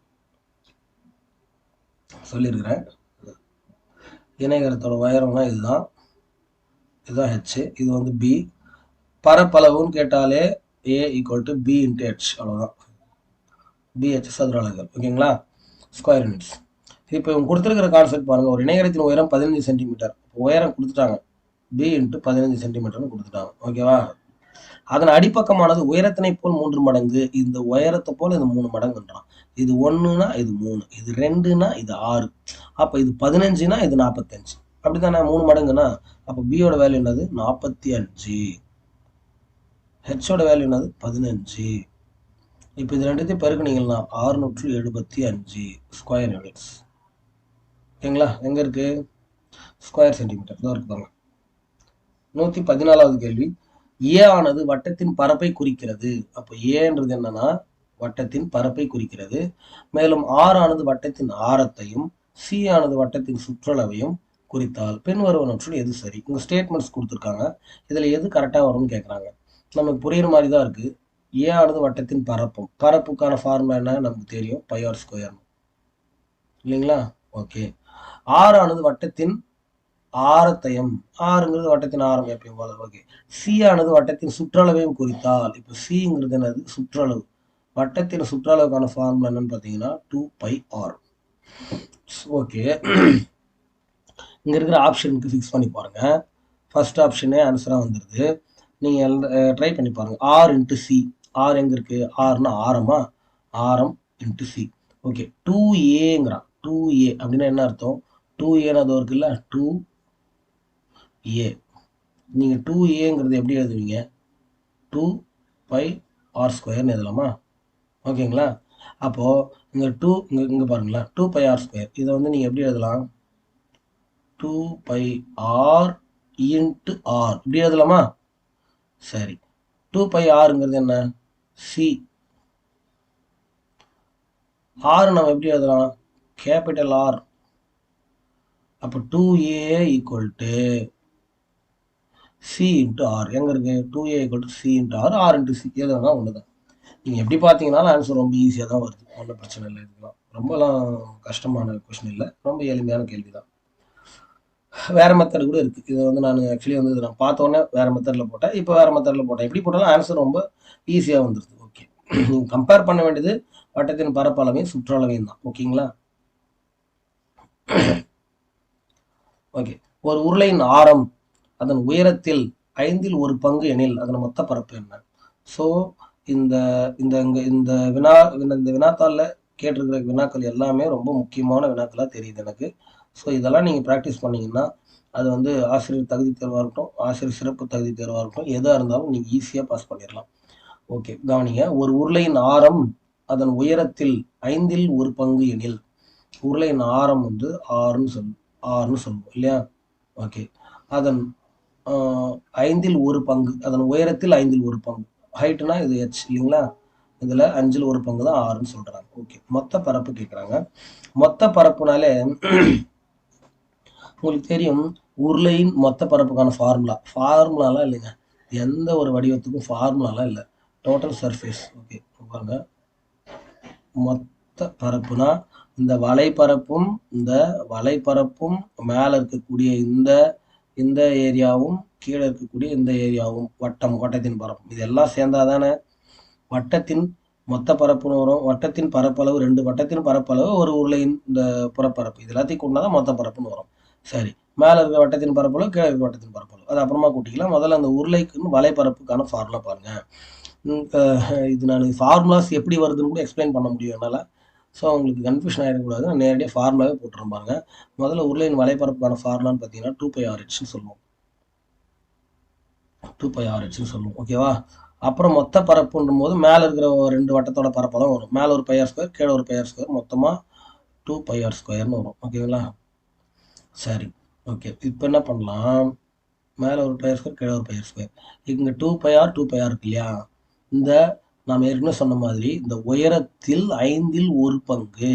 சொல்லியிருக்கிறேன். இணைகரத்தோட உயரம்னா இதுதான், இதுதான் ஹெச், இது வந்து பி. பரப்பளவுன்னு கேட்டாலே A equal to B into H, அவ்வளோதான். பிஹெச் சதுர அலகுகள். ஓகேங்களா? Square units. இப்போ இவங்க கொடுத்துருக்கிற கான்செப்ட் பாருங்க. ஒரு இணைகரத்தின் உயரம் 15 சென்டிமீட்டர், உயரம் கொடுத்துட்டாங்க, பி இன்ட்டு 15 சென்டிமீட்டர்னு கொடுத்துட்டாங்க. ஓகேவா? அதன் அடிப்பக்கமானது உயரத்தினை போல் 3 மடங்கு. இந்த உயரத்தை போல் இது 3 மடங்குன்றான். இது 1னா இது 3, இது 2னா இது 6, அப்போ இது 15னா இது 45. அப்படித்தானே? 3 மடங்குனா அப்போ பியோட வேல்யூ என்னது? 45. ஹெச்சோட வேல்யூ என்னது? 15. இப்போ இது ரெண்டுத்தையும் பெருக்குனீங்கன்னா 675 ஸ்கொயர் யூனிட்ஸ். ஓகேங்களா? எங்க இருக்கு? ஸ்கொயர் சென்டிமீட்டர் தான் இருக்குதாங்க. 114வது கேள்வி. ஏ ஆனது வட்டத்தின் பரப்பை குறிக்கிறது. அப்போ ஏன்றது என்னன்னா வட்டத்தின் பரப்பை குறிக்கிறது. மேலும் ஆர் ஆனது வட்டத்தின் ஆரத்தையும் சி ஆனது வட்டத்தின் சுற்றளவையும் குறித்தால் பின்வருவனவற்றுள் எது சரி? உங்க ஸ்டேட்மெண்ட்ஸ் கொடுத்துருக்காங்க. இதுல எது கரெக்டா வரும்னு கேட்குறாங்க. நமக்கு புரியுற மாதிரி தான் இருக்கு. ஏ ஆனது வட்டத்தின் பரப்பும், பரப்புக்கான ஃபார்முலா என்ன நமக்கு தெரியும், பை ஆர் ஸ்கொயர் இல்லைங்களா? ஓகே. ஆர் ஆனது வட்டத்தின் ஆரத்தையும், ஆறுங்கிறது வட்டத்தின் ஆரம் எப்பயும் போல. ஓகே. சி ஆனது வட்டத்தின் சுற்றளவையும் குறித்தால், இப்போ சிங்கிறது என்னது? சுற்றளவு. வட்டத்தின் சுற்றளவுக்கான ஃபார்முலா என்னன்னு பார்த்தீங்கன்னா 2πr. ஓகே. இங்க இருக்கிற ஆப்ஷனுக்கு ஃபிக்ஸ் பண்ணி பாருங்க. ஃபர்ஸ்ட் ஆப்ஷனே ஆன்சரா வந்துருது. நீங்க ட்ரை பண்ணி பாருங்க. R into C. ஆர் எங்க இருக்கு? ஆர்னா ஆரமா? ஆரம் இன்ட்டு சி. ஓகே. 2ஏங்கிறான். 2a அப்படின்னா என்ன அர்த்தம்? 2ஏன்னு அது இருக்குல்ல, 2a. நீங்க 2aங்கிறது எப்படி எழுதுவீங்க? 2πr² எழுதலாமா? ஓகேங்களா? அப்போ இங்க 2 இங்க பாருங்களேன், 2πr². இதை வந்து நீங்க எப்படி எழுதலாம்? 2πr இன்ட்டு ஆர் இப்படி எழுதலாமா? சரி. 2πrங்கிறது என்ன? சி. ஆர் நம்ம எப்படி எழுதலாம்? Capital R. அப்போ 2a equal to C into R. எங்க இருக்கு? 2a equal to C into R, R into C. எதுனா ஒண்ணுதான். நீங்கள் எப்படி பார்த்தீங்கன்னாலும் ஆன்சர் ரொம்ப ஈஸியாக தான் வருது, ஒன்றும் பிரச்சனை இல்லை. இதுக்கெல்லாம் ரொம்பலாம் கஷ்டமான கொஷின் இல்லை, ரொம்ப எளிமையான கேள்வி தான். வேறு மெத்தட் கூட இருக்குது. இதை வந்து நான் ஆக்சுவலி வந்து நான் பார்த்தோன்னே வேறு மெத்தடில் போட்டேன், இப்போ வேறு மெத்தடில் போட்டேன். எப்படி போட்டாலும் ஆன்சர் ரொம்ப ஈஸியாக வந்துடுது. ஓகே, நீங்கள் கம்பேர் பண்ண வேண்டியது வட்டத்தின் பரப்பளவையும் சுற்றளவையும் தான். ஓகேங்களா? ஓகே, ஒரு உருளையின் ஆரம் அதன் உயரத்தில் 5ல் 1 பங்கு எனில் அதன் மொத்த பரப்பு என்ன? ஸோ இந்த இந்த இந்த வினாத்தாளில் கேட்டிருக்கிற வினாக்கள் எல்லாமே ரொம்ப முக்கியமான வினாக்களாக தெரியுது எனக்கு. ஸோ இதெல்லாம் நீங்கள் ப்ராக்டிஸ் பண்ணிங்கன்னா அது வந்து ஆசிரியர் தகுதி தேர்வாக இருக்கட்டும், ஆசிரியர் சிறப்பு தகுதி தேர்வாக இருக்கட்டும், எதாக இருந்தாலும் நீங்கள் ஈஸியாக பாஸ் பண்ணிடலாம். ஓகே, கவனிங்க. ஒரு உருளையின் ஆரம் அதன் உயரத்தில் 5ல் 1 பங்கு எனில், உருளையின் ஆரம் வந்து ஆறுன்னு சொல்லுவோம் இல்லையா? ஓகே, அதன் 5ல் 1 பங்கு, அதன் உயரத்தில் 5ல் 1 பங்கு, ஹைட்னா இது h இல்லைங்களா? இதில் 5ல் 1 பங்கு தான் ஆறுன்னு சொல்கிறாங்க. ஓகே, மொத்த பரப்பு கேட்குறாங்க. மொத்த பரப்புனாலே உங்களுக்கு தெரியும், உருளையின் மொத்த பரப்புக்கான ஃபார்முலாலாம் இல்லைங்க. எந்த ஒரு வடிவத்துக்கும் ஃபார்முலாலாம் இல்லை, டோட்டல் சர்ஃபேஸ். ஓகே, பாருங்க, மொத்த பரப்புனா இந்த வலைப்பரப்பும் மேலே இருக்கக்கூடிய இந்த ஏரியாவும் கீழே இருக்கக்கூடிய இந்த ஏரியாவும் வட்டத்தின் பரப்பும் இதெல்லாம் சேர்ந்தாதானே வட்டத்தின் மொத்த பரப்புன்னு வரும். வட்டத்தின் பரப்பளவு 2 வட்டத்தின் பரப்பளவு ஒரு உருளையின் இந்த புறப்பரப்பு, இது எல்லாத்தையும் கொண்டாதான் மொத்த பரப்புன்னு வரும். சரி, மேலே இருக்க வட்டத்தின் பரப்பளவு, கீழே இருக்க வட்டத்தின் பரப்பளவு, அது அப்புறமா கூட்டிக்கலாம். முதல்ல அந்த உருளைக்குன்னு வலைப்பரப்புக்கான ஃபார்முலா பாருங்க. இது நான் ஃபார்முலாஸ் எப்படி வருதுன்னு கூட எக்ஸ்பிளைன் பண்ண முடியும் என்னால். ஸோ உங்களுக்கு கன்ஃபியூஷன் ஆகிடக்கூடாது, நான் நேரடியாக ஃபார்முலாவே போட்டுறேன் பாருங்க. முதல்ல உருளையின் வலைப்பரப்புக்கான ஃபார்முலான்னு பார்த்தீங்கன்னா 2πRHன்னு சொல்லுவோம். 2πRHன்னு சொல்லுவோம். ஓகேவா? அப்புறம் மொத்த பரப்புன்றும் போது மேலே இருக்கிற 2 வட்டத்தோட பரப்பெல்லாம் வரும். மேலே ஒரு πr², கீழே ஒரு πr², மொத்தமாக 2πr² வரும். ஓகேங்களா? சரி, ஓகே. இப்போ என்ன பண்ணலாம், மேலே ஒரு πr², கீழே ஒரு πr². இங்கே 2πr 2πr இருக்கு இல்லையா? இந்த நாம் ஏற்கனவே சொன்ன மாதிரி இந்த உயரத்தில் 5ல் 1 பங்கு,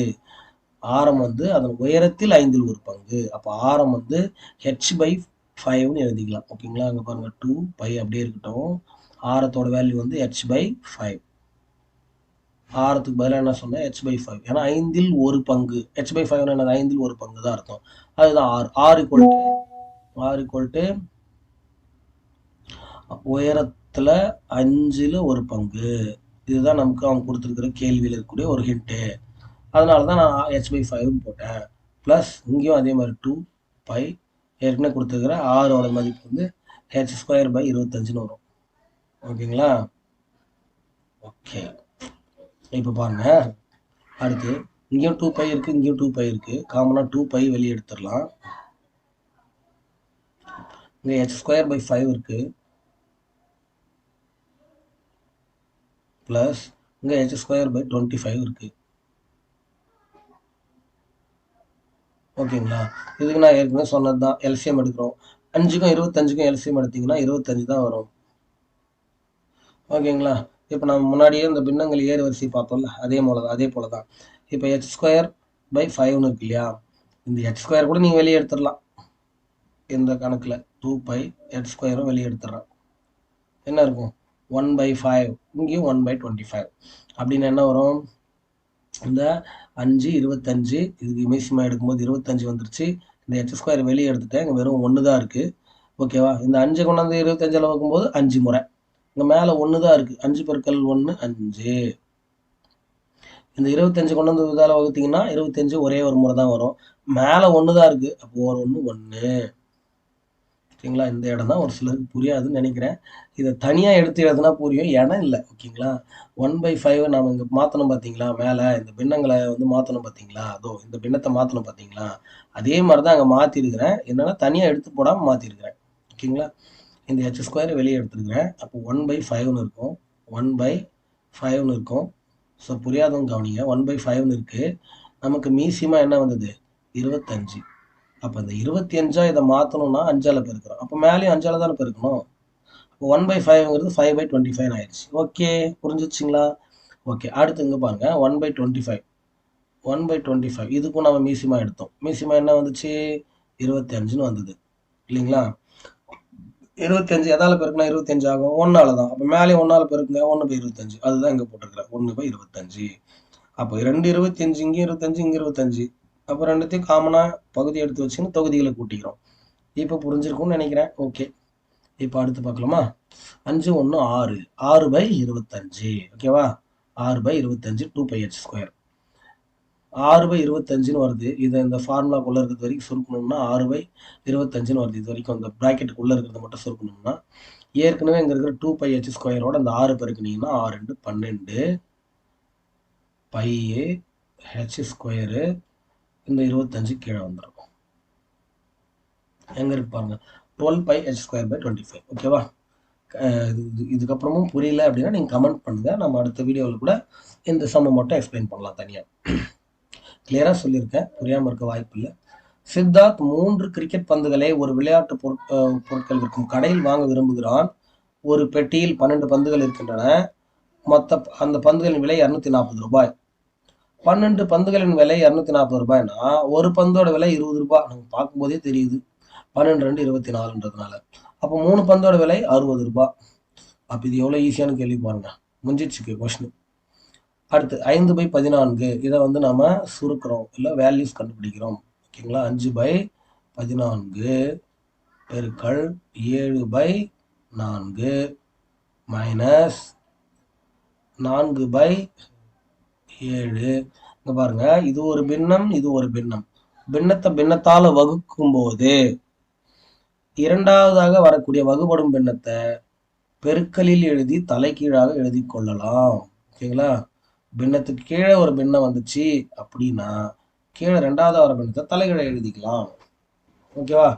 ஆரம் வந்து அதன் உயரத்தில் 5ல் 1 பங்கு. அப்போ ஆரம் வந்து h/5ன்னு எழுதிக்கலாம். ஓகேங்களா? அங்கே பாருங்கள், 2π அப்படியே இருக்கட்டும். ஆரத்தோட வேல்யூ வந்து h/5. ஆரத்துக்கு பதிலாக என்ன சொன்னேன், h/5. ஏன்னா 5ல் 1 பங்கு, h/5 என்னது, 5ல் 1 பங்கு தான் அர்த்தம். அதுதான் r = உயரத்தில் 5ல் 1 பங்கு. இதுதான் நமக்கு அவங்க கொடுத்துருக்கிற கேள்வியில் இருக்கக்கூடிய ஒரு ஹிண்ட்டு. அதனால தான் நான் h/5 போட்டேன். ப்ளஸ் இங்கேயும் அதே மாதிரி 2π, ஏற்கனவே கொடுத்துருக்கிற ஆரோட மதிப்பு வந்து h²/25ன்னு வரும். ஓகேங்களா? ஓகே, இப்போ பாருங்க, அடுத்து இங்கேயும் 2π இருக்குது, இங்கேயும் 2π இருக்குது. காமனாக 2π வெளியே எடுத்துடலாம். இங்கே h²/5 இருக்குது, ப்ளஸ் இங்கே h²/25 இருக்குது. ஓகேங்களா? இதுக்கு நான் ஏற்கனவே சொன்னது தான், எல்சிஎம் எடுக்கிறோம். 5க்கும் 25க்கும் எல்சிஎம் எடுத்திங்கன்னா 25 தான் வரும். ஓகேங்களா? இப்போ நம்ம முன்னாடியே இந்த பின்னங்கள் ஏறு வரிசை பார்த்தோம்ல, அதே போல தான். இப்போ h²/5ன்னு இருக்கு இல்லையா? இந்த h² கூட நீங்கள் வெளியே எடுத்துடலாம். இந்த கணக்கில் 2π h² வெளியே எடுத்துடுறேன். என்ன இருக்கும், 1/5. இங்கேயும் 1/25. அப்படின்னு என்ன வரும், இந்த 5 25, இதுக்கு மீசிமா எடுக்கும்போது 25 வந்துருச்சு. இந்த h² வெளியே எடுத்துட்டேன், இங்கே வெறும் 1 தான் இருக்குது. ஓகேவா? இந்த 5 கொண்டாந்து 25 வைக்கும்போது 5 முறை. இங்கே மேலே 1 தான் இருக்குது, 5 × 1 5. இந்த 25 கொண்டு வந்து இதால் வகுத்தீங்கன்னா 25 ஒரே ஒரு முறை தான் வரும். மேலே 1 தான் இருக்குது, அப்போ ஒரு 1. ஓகேங்களா? இந்த இடம் தான் ஒரு சிலருக்கு புரியாதுன்னு நினைக்கிறேன். இதை தனியாக எடுத்து எழுதுனா புரியும், இடம் இல்லை. ஓகேங்களா? 1/5 நாம் இங்கே மாற்றணும் பார்த்தீங்களா, மேலே இந்த பின்னங்களை வந்து மாற்றணும் பார்த்தீங்களா, அதோ இந்த பின்னத்தை மாற்றணும் பார்த்தீங்களா, அதே மாதிரி தான் அங்கே மாற்றிருக்கிறேன். என்னென்னா தனியாக எடுத்து போடாமல் மாற்றிருக்கிறேன். ஓகேங்களா? இந்த h² வெளியே எடுத்துருக்கிறேன். அப்போ 1/5ன்னு இருக்கும், 1/5ன்னு இருக்கும். ஸோ புரியாதவங்க கவனிங்க, 1/5ன்னு இருக்குது. நமக்கு மீசிமா என்ன வந்தது, 25. அப்போ இந்த 25 இதை மாற்றணும்னா 5ஆல் பெருக்கிறோம். அப்போ மேலேயும் 5ஆல் தானே பெருக்கணும். அப்போ 1/5ங்கிறது 5/25 ஆயிடுச்சு. ஓகே, புரிஞ்சிச்சுங்களா? ஓகே, அடுத்து இங்கே பாருங்கள், 1/25 இதுக்கும் நம்ம மீசிமா எடுத்தோம். மீசிமா என்ன வந்துச்சு, 25ன்னு வந்தது இல்லைங்களா? 25 எதால பெருக்குனா 25 ஆகும்? 1ஆல தான். அப்ப மேலே 1ஆல பெருக்குங்க 1/25. அதுதான் இங்க போட்டிருக்கிறேன். 1/25. அப்போ 2 25 இங்க 25 இங்க 25. அப்போ ரெண்டுத்தையும் காமனா பகுதி எடுத்து வச்சுன்னு தொகுதிகளை கூட்டிக்கிறோம். இப்போ புரிஞ்சிருக்கும்னு நினைக்கிறேன். ஓகே, இப்போ அடுத்து பார்க்கலாமா? 5 1 6 6/25. ஓகேவா? 6/25 2πh². 6/25ன்னு வருது. இதை இந்த ஃபார்முலாக்குள்ள இருக்கிறது வரைக்கும் சுருக்கணும்னா 6/25ன்னு வருது. இது வரைக்கும் அந்த ப்ராக்கெட்டுக்குள்ள இருக்கிறத மட்டும் சுருக்கணும்னா ஏற்கனவே இங்க இருக்கிற 2πh² அந்த 6 பெருக்குனீங்கன்னா 6 2 12 πh². இந்த 25 கீழே வந்துடும். எங்க இருக்கு பாருங்க, 12πh²/25. ஓகேவா? இதுக்கப்புறமும் புரியல அப்படின்னா நீங்க கமெண்ட் பண்ணுங்க. நம்ம அடுத்த வீடியோவில் கூட இந்த சம்ம மட்டும் எக்ஸ்பிளைன் பண்ணலாம் தனியா. கிளியரா சொல்லியிருக்கேன், புரியாம இருக்க வாய்ப்பு இல்லை. சித்தார்த் 3 கிரிக்கெட் பந்துகளை ஒரு விளையாட்டு பொருட்கள் விற்கும் கடையில் வாங்க விரும்புகிறான். ஒரு பெட்டியில் 12 பந்துகள் இருக்கின்றன. அந்த பந்துகளின் விலை 240 ரூபாய். 12 பந்துகளின் விலை 240 ரூபாய்னா ஒரு பந்தோட விலை 20 ரூபாய். நம்ம பார்க்கும்போதே தெரியுது 12 2 24ன்றதுனால. அப்போ 3 பந்தோட விலை 60 ரூபாய். அப்ப இது எவ்வளவு ஈஸியான கேள்வி பாருங்க. முடிஞ்சிடுச்சு கொஸ்டின். அடுத்து 5/14. இதை வந்து நாம சுருக்கிறோம், இல்லை வேல்யூஸ் கண்டுபிடிக்கிறோம். ஓகேங்களா? 5/14 பெருக்கல் 7/4 மைனஸ் 4/7. இங்க பாருங்க, இது ஒரு பின்னம், இது ஒரு பின்னம். பின்னத்தை பின்னத்தால வகுக்கும் போது இரண்டாவதாக வரக்கூடிய வகுபடும் பின்னத்தை பெருக்கலில் எழுதி தலைகீழாக எழுதி கொள்ளலாம். ஓகேங்களா? பின்னத்துக்கு கீழே ஒரு பின்னம் வந்துச்சு அப்படின்னா கீழே ரெண்டாவது வர பின்னத்தை தலைகீழ எழுதிக்கலாம். ஓகேவா?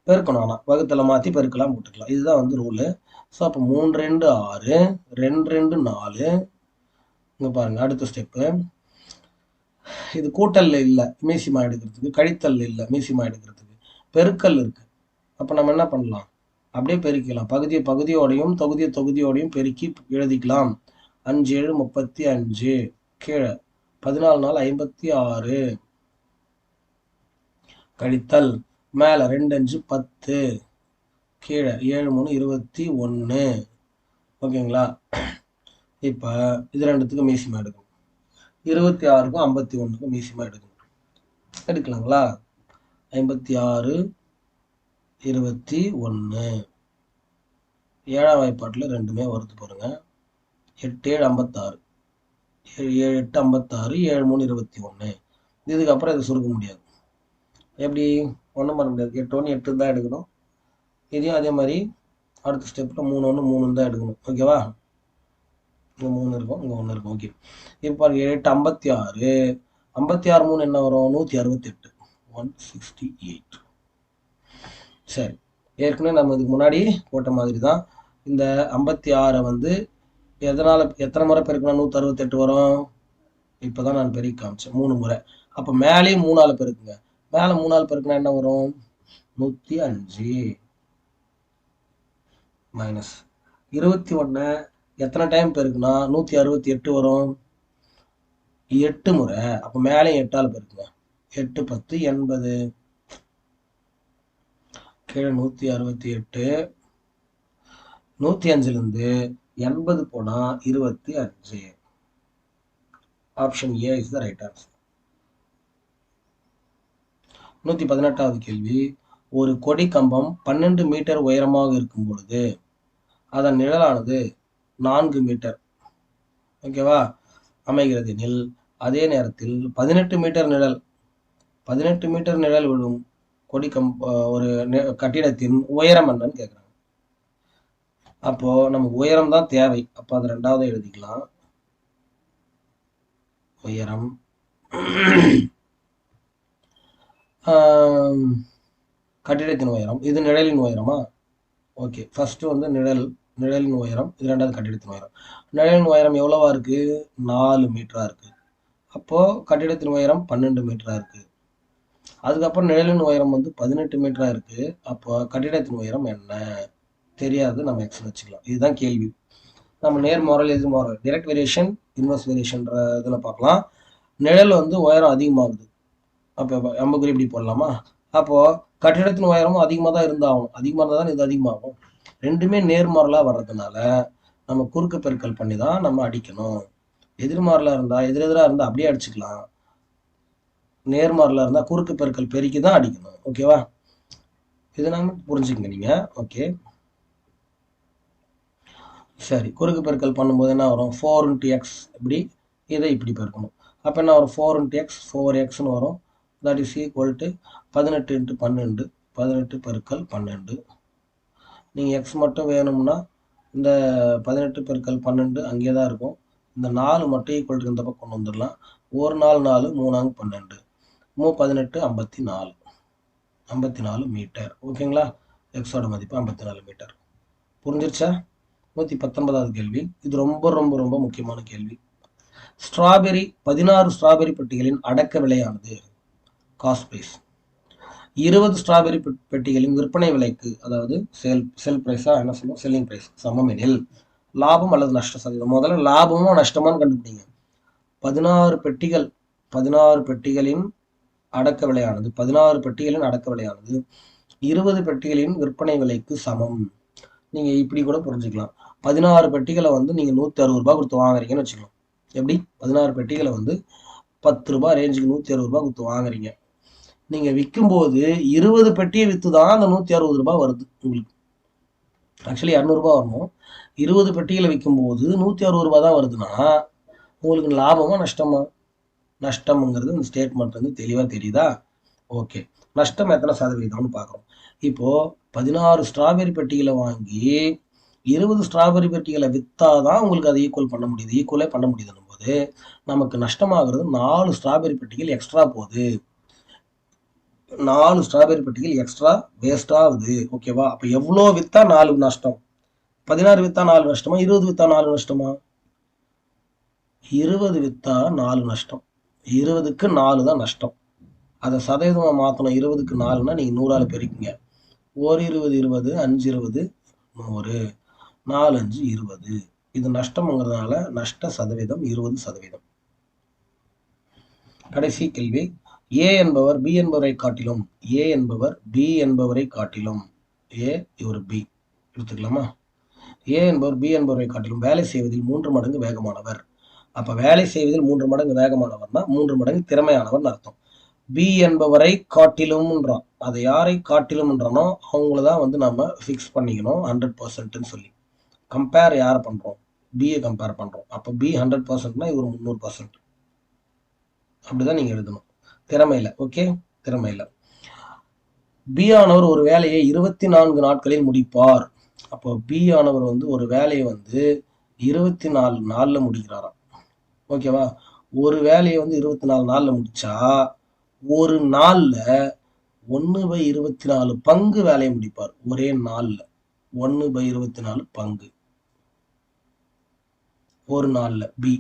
பெருக்கணும், ஆனா வகுத்தலை மாத்தி பெருக்கலாம் போட்டுக்கலாம். இதுதான் வந்து ரூலு. ஸோ அப்போ 3 2 6 2 2 4. இங்க பாருங்க, அடுத்த ஸ்டெப்பு. இது கூட்டல்ல இல்லை மீசிமா எடுக்கிறதுக்கு, கழித்தல் இல்லை மீசிமா எடுக்கிறதுக்கு, பெருக்கல் இருக்கு. அப்போ நம்ம என்ன பண்ணலாம்? அப்படியே பெருக்கலாம். பகுதியோடையும் தொகுதியோடையும் பெருக்கி எழுதிக்கலாம். 5 7 35 கீழே 14 4 56 கழித்தல் மேல 2 5 10 கீழே 7 3 21. ஓகேங்களா? இப்ப இது ரெண்டுத்துக்கும் மீசிமா எடுக்கணும். 26க்கும் 51க்கும் மீசிமா எடுக்கணும். எடுக்கலாங்களா? 56 21 ஏழாம் வாய்ப்பாட்டுல ரெண்டுமே வருது பாருங்க. 8 7 56 7 8 56 7 3 21. இதுக்கப்புறம் இதை சுருக்க முடியாது. எப்படி? ஒன்றும் பண்ண முடியாது. 8 1 8 தான் எடுக்கணும். இதையும் அதே மாதிரி அடுத்த ஸ்டெப்ல 3 1 3 தான் எடுக்கணும். ஓகேவா? இங்க 3 இருக்கும், இங்க 1 இருக்கும். ஓகே, இப்போ 8 56 56 3 என்ன வரும்? 168 168. சரி, ஏற்கனவே நம்ம இதுக்கு முன்னாடி போட்ட மாதிரி தான் இந்த 56 வந்து எத்தனை முறை பெருக்கணும்? 168 வரும். இப்பதான் நான் பெருக்கி காமிச்சேன் 3 முறை. அப்ப மேலேயும் 3ஆல பெருக்குங்க. மேல 3ஆல் பெருக்குனா என்ன வரும்? 105 மைனஸ் 21 எத்தனை டைம் பெருக்குனா 168 வரும். 8 முறை. அப்ப மேலேயும் 8ஆல பெருக்குங்க. 8 10 80 கீழே 168. 105ல இருந்து 80 போனா 25. Option A is the right answer. 118வது கேள்வி. ஒரு கொடி கம்பம் 12 மீட்டர் உயரமாக இருக்கும் பொழுது அதன் நிழலானது 4 மீட்டர் ஓகேவா அமைகிறது எனில் அதே நேரத்தில் 18 மீட்டர் நிழல் விழும் கொடி ஒரு கட்டிடத்தின் உயரம் என்னன்னு கேட்குறாங்க. அப்போ நமக்கு உயரம் தான் தேவை. அப்போ அது ரெண்டாவது எழுதிக்கலாம். உயரம் கட்டிடத்தின் உயரம். இது நிழலின் உயரமா? ஓகே, ஃபர்ஸ்ட் வந்து நிழலின் உயரம், இது ரெண்டாவது கட்டிடத்தின் உயரம். நிழலின் உயரம் எவ்வளவா இருக்கு? 4 மீட்டரா இருக்கு. அப்போ கட்டிடத்தின் உயரம் 12 மீட்டரா இருக்கு. அதுக்கப்புறம் நிழலின் உயரம் வந்து 18 மீட்டரா இருக்கு. அப்போ கட்டிடத்தின் உயரம் என்ன? தெரியாது, நம்ம எக்ஸ் வச்சுக்கலாம். இதுதான் கேள்வி. நம்ம நேர்மாறல் எதிர்மாறல் டைரக்ட் வேரியேஷன் இன்வெர்ஸ் வேரியேஷன்ற இதில் பார்க்கலாம். நிழல் வந்து உயரம் அதிகமாகுது. அப்போ அம்புக்குறி இப்படி போடலாமா? அப்போ கட்டிடத்தின் உயரமும் அதிகமாக தான் இருந்தாகணும். அதிகமாக இருந்தால் தான் இது அதிகமாகும். ரெண்டுமே நேர்மாறலாக வர்றதுனால நம்ம குறுக்கு பெருக்கல் பண்ணி தான் நம்ம அடிக்கணும். எதிர்மாறலாக இருந்தால் எதிரெதிராக இருந்தால் அப்படியே அடிச்சுக்கலாம். நேர்மாறலாக இருந்தால் குறுக்கு பெருக்கல் பெருக்கி தான் அடிக்கணும். ஓகேவா? இது நம்ம புரிஞ்சுக்கங்க நீங்கள். ஓகே, சரி. குறுக்கு பெருக்கல் பண்ணும்போது என்ன வரும்? 4 × x இப்படி, இதை இப்படி பெருக்கணும். அப்போ என்ன வரும்? 4 × x 4xன்னு வரும். தட் இஸ் ஈக்குவல் டு 18 × 12 18 பெருக்கல் 12. நீங்கள் எக்ஸ் மட்டும் வேணும்னா இந்த 18 பெருக்கல் 12 அங்கேயே தான் இருக்கும். இந்த 4 மட்டும் ஈக்குவல் டு இந்த பக்கம் கொண்டு வந்துடலாம். 1 4 4 3 12 18 54 54 மீட்டர். ஓகேங்களா? எக்ஸோட மதிப்பு 54 மீட்டர். புரிஞ்சிருச்சா? 119வது கேள்வி. இது ரொம்ப ரொம்ப ரொம்ப முக்கியமான கேள்வி. ஸ்ட்ராபெரி 16 ஸ்ட்ராபெரி பெட்டிகளின் அடக்க விலையானது காஸ்ட் பிரைஸ் 20 ஸ்ட்ராபெரி பெட்டிகளின் விற்பனை விலைக்கு, அதாவது செல் பிரைஸா என்ன சொல்லுவோம், செல்லிங் பிரைஸ் சமம் எனில் லாபம் அல்லது நஷ்ட சதவீதம். முதல்ல லாபமும் நஷ்டமானு கண்டுபிடிங்க. 16 பெட்டிகளின் அடக்க விலையானது 16 பெட்டிகளின் அடக்க விலையானது 20 பெட்டிகளின் விற்பனை விலைக்கு சமம். நீங்க இப்படி கூட புரிஞ்சுக்கலாம். 16 பெட்டிகளை வந்து நீங்க 160 ரூபாய் கொடுத்து வாங்குறீங்கன்னு வச்சுக்கலாம். எப்படி? 16 பெட்டிகளை வந்து 10 ரூபாய் ரேஞ்சுக்கு 160 ரூபாய் கொடுத்து வாங்குறீங்க. நீங்க விற்கும்போது 20 பெட்டியை வித்து தான் அந்த 160 ரூபாய் வருது உங்களுக்கு. ஆக்சுவலி 200 ரூபாய் வரணும். 20 பெட்டிகளை விற்கும்போது 160 ரூபாய் தான் வருதுன்னா உங்களுக்கு லாபமா நஷ்டமா? நஷ்டம்ங்கிறது இந்த ஸ்டேட்மெண்ட் வந்து தெளிவா தெரியுதா? ஓகே, நஷ்டம் எத்தனை சதவீதம்னு பார்க்குறோம். இப்போ 16 ஸ்ட்ராபெரி பெட்டிகளை வாங்கி 20 ஸ்ட்ராபெரி பெட்டிகளை வித்தாதான் உங்களுக்கு அதை ஈக்குவலே பண்ண முடியுதுன்னும் போது நமக்கு நஷ்டமாகிறது 4 ஸ்ட்ராபெரி பெட்டிகள் எக்ஸ்ட்ரா போகுது. 4 ஸ்ட்ராபெரி பெட்டிகள் எக்ஸ்ட்ரா வேஸ்ட் ஆகுது. ஓகேவா? அப்ப எவ்வளோ வித்தா 4 நஷ்டம்? 16 வித்தா 4 நஷ்டமா? 20 வித்தா 4 நஷ்டமா? 20 வித்தா 4 நஷ்டம். 20க்கு 4 தான் நஷ்டம். அதை சதவீதமா மாத்தணும். 20க்கு 4னா நீங்க 100ஆல பெருக்கிங்க. 1 20 20 5 20 100 4 5 20. இது நஷ்டம்ங்கிறதுனால நஷ்ட சதவீதம் 20%. கடைசி கேள்வி. ஏ என்பவர் பி என்பவரை காட்டிலும் ஏ இவர் பி எடுத்துக்கலாமா? ஏ என்பவர் பி என்பவரை காட்டிலும் வேலை செய்வதில் 3 மடங்கு வேகமானவர். அப்ப வேலை செய்வதில் 3 மடங்கு வேகமானவர்னா 3 மடங்கு திறமையானவர் அர்த்தம். பி என்பவரை காட்டிலும்ன்றான். அதை யாரை காட்டிலும்ன்றானோ அவங்களதான் வந்து நம்ம ஃபிக்ஸ் பண்ணிக்கணும் 100%ன்னு சொல்லி. கம்பேர் யாரை பண்றோம்? பிஏ கம்பேர் பண்றோம். அப்ப பி 100%னா இவர் 300%. அப்படிதான் நீங்க எழுதணும் திறமையில. ஓகே, திறமையில பி ஆனவர் ஒரு வேலையை 24 நாட்களில் முடிப்பார். அப்போ பி ஆனவர் வந்து ஒரு வேலையை வந்து 24 நாள்ல முடிக்கிறாராம். ஓகேவா? ஒரு வேலையை வந்து 24 நாள்ல முடிச்சா ஒரு நாள்ல 1/24 பங்கு வேலையை முடிப்பார். ஒரே நாள்ல 1/24 பங்கு ஒரு நாள்ல பி.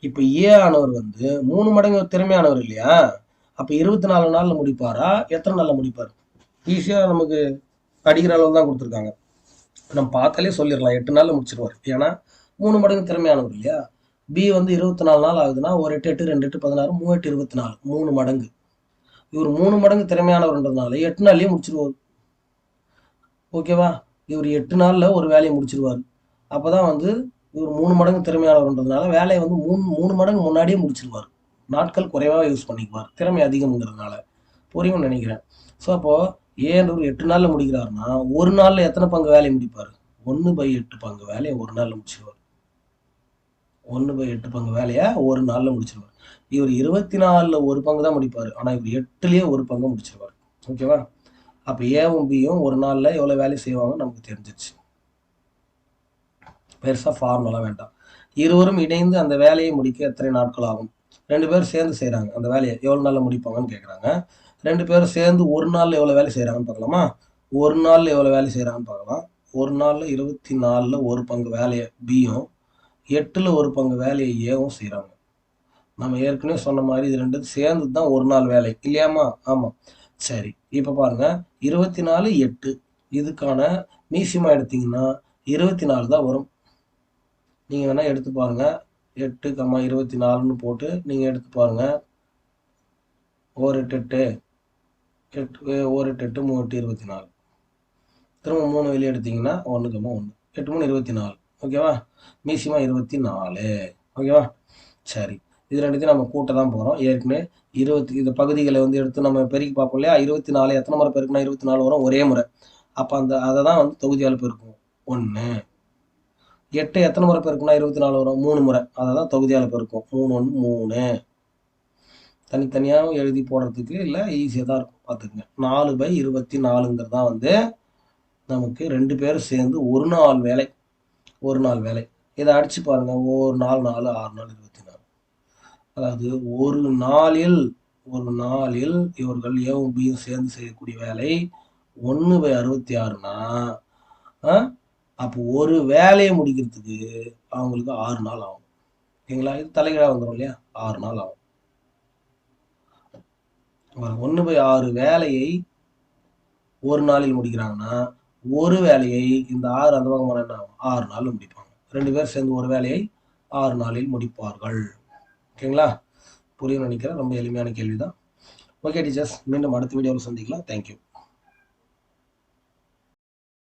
இப்ப ஏ ஆனவர் வந்து 3 மடங்கு திறமையானவர் இல்லையா? அப்ப 24 நாள்ல முடிப்பாரா? எத்தனை நாள்ல முடிப்பார்? ஈஸியா நமக்கு அடிக்கிற அளவு தான் கொடுத்துருக்காங்க. நம்ம பார்த்தாலே சொல்லிடலாம் 8 நாள்ல முடிச்சிருவார். ஏன்னா 3 மடங்கு திறமையானவர் இல்லையா? பி வந்து 24 நாள் ஆகுதுன்னா 1 8 8 2 8 16 3 8 24 3 மடங்கு. இவர் 3 மடங்கு திறமையானவர்ன்றதுனால 8 நாள்லயே முடிச்சிருவார். ஓகேவா? இவர் 8 நாள்ல ஒரு வேலையை முடிச்சிருவார். அப்பதான் வந்து இவர் 3 மடங்கு திறமையானவர்ன்றதுனால வேலையை வந்து 3 மடங்கு முன்னாடியே முடிச்சிருவார். நாட்கள் குறைவா யூஸ் பண்ணிக்குவார். திறமை அதிகம்ங்கிறதுனால. புரியும்னு நினைக்கிறேன். ஸோ அப்போ ஏன்றவர் 8 நாள்ல முடிக்கிறாருன்னா ஒரு நாள்ல எத்தனை பங்கு வேலையை முடிப்பார்? 1/8 பங்கு வேலையை ஒரு நாள்ல முடிச்சிருவார். 1/8 பங்கு வேலையை ஒரு நாள்ல முடிச்சிருவார். இவர் 24ல ஒரு பங்கு தான் முடிப்பாரு. ஆனா இவர் 8லயே ஒரு பங்கு முடிச்சிருவார். ஓகேவா? அப்ப ஏவும் பியும் ஒரு நாள்ல எவ்வளவு வேலை செய்வாங்க நமக்கு தெரிஞ்சிருச்சு. பெருசா ஃபார்முலா வேண்டாம். இருவரும் இணைந்து அந்த வேலையை முடிக்க எத்தனை நாட்கள் ஆகும்? 2 பேரும் சேர்ந்து செய்யறாங்க. அந்த வேலையை எவ்வளவு நாள்ல முடிப்பாங்கன்னு கேட்கறாங்க. 2 பேரும் சேர்ந்து ஒரு நாள்ல எவ்வளவு வேலை செய்யறாங்கன்னு பார்க்கலாமா? ஒரு நாள்ல எவ்வளவு வேலை செய்யறாங்கன்னு பார்க்கலாம். ஒரு நாள்ல 24ல ஒரு பங்கு வேலையை பியும் 8ல ஒரு பங்கு வேலையை ஏவும் செய்யறாங்க. நம்ம ஏற்கனவே சொன்ன மாதிரி இது ரெண்டும் சேர்ந்து தான் ஒரு நாள் வேலை இல்லையாமா? ஆமா. சரி, இப்ப பாருங்க 24 8 இதுக்கான மீசியமா எடுத்தீங்கன்னா 24 தான் வரும். நீங்க வேணா எடுத்து பாருங்க. 8, 24ன்னு போட்டு நீங்க எடுத்து பாருங்க. 1 8 8 ஒரு 8 8 3 8 24. திரும்ப 3 வெளியே எடுத்தீங்கன்னா 1,1 8 3 24. ஓகேவா? மீசிமா 24. ஓகேவா? சரி, இது ரெண்டுத்தையும் நம்ம கூட்ட தான் போகிறோம். ஏற்கனவே இந்த பகுதிகளை வந்து எடுத்து நம்ம பெருக்கி பார்ப்போம் இல்லையா? 24 எத்தனை முறை பெருக்குனா 24 வரும்? ஒரே முறை. அப்போ அதை தான் வந்து தொகுதியால் பெருக்கும். 1. 8 எத்தனை முறை பெருக்குனா 24 வரும்? 3 முறை. அதை தான் தொகுதியால் பெருக்கும். 3 1 3. தனித்தனியாக எழுதி போடுறதுக்கு இல்லை, ஈஸியாக தான் இருக்கும், பார்த்துக்குங்க. 4/24 தான் வந்து நமக்கு 2 பேரும் சேர்ந்து ஒரு நாள் வேலை. இதை அடிச்சு பாருங்க. ஒரு நாள் 4 6 நாள் 24. அதாவது ஒரு நாளில் இவர்கள் ஏவும் பியும் சேர்ந்து செய்யக்கூடிய வேலை 1/66னா அப்போ ஒரு வேலையை முடிக்கிறதுக்கு அவங்களுக்கு 6 நாள் ஆகும். ஓகேங்களா? இது தலைகீழாக வந்துடும் இல்லையா? 6 நாள் ஆகும். 1/6 வேலையை ஒரு நாளில் முடிக்கிறாங்கன்னா ஒரு வேலையை இந்த 6 அந்த பக்கம் என்ன ஆகும்? 6 நாளில் முடிப்பாங்க. 2 பேர் சேர்ந்து ஒரு வேலையை 6 நாளில் முடிப்பார்கள். ஓகேங்களா? புரியும் நினைக்கிறேன். ரொம்ப எளிமையான கேள்வி தான். ஓகே டீச்சர்ஸ், மீண்டும் அடுத்த வீடியோவில் சந்திக்கலாம். தேங்க்யூ.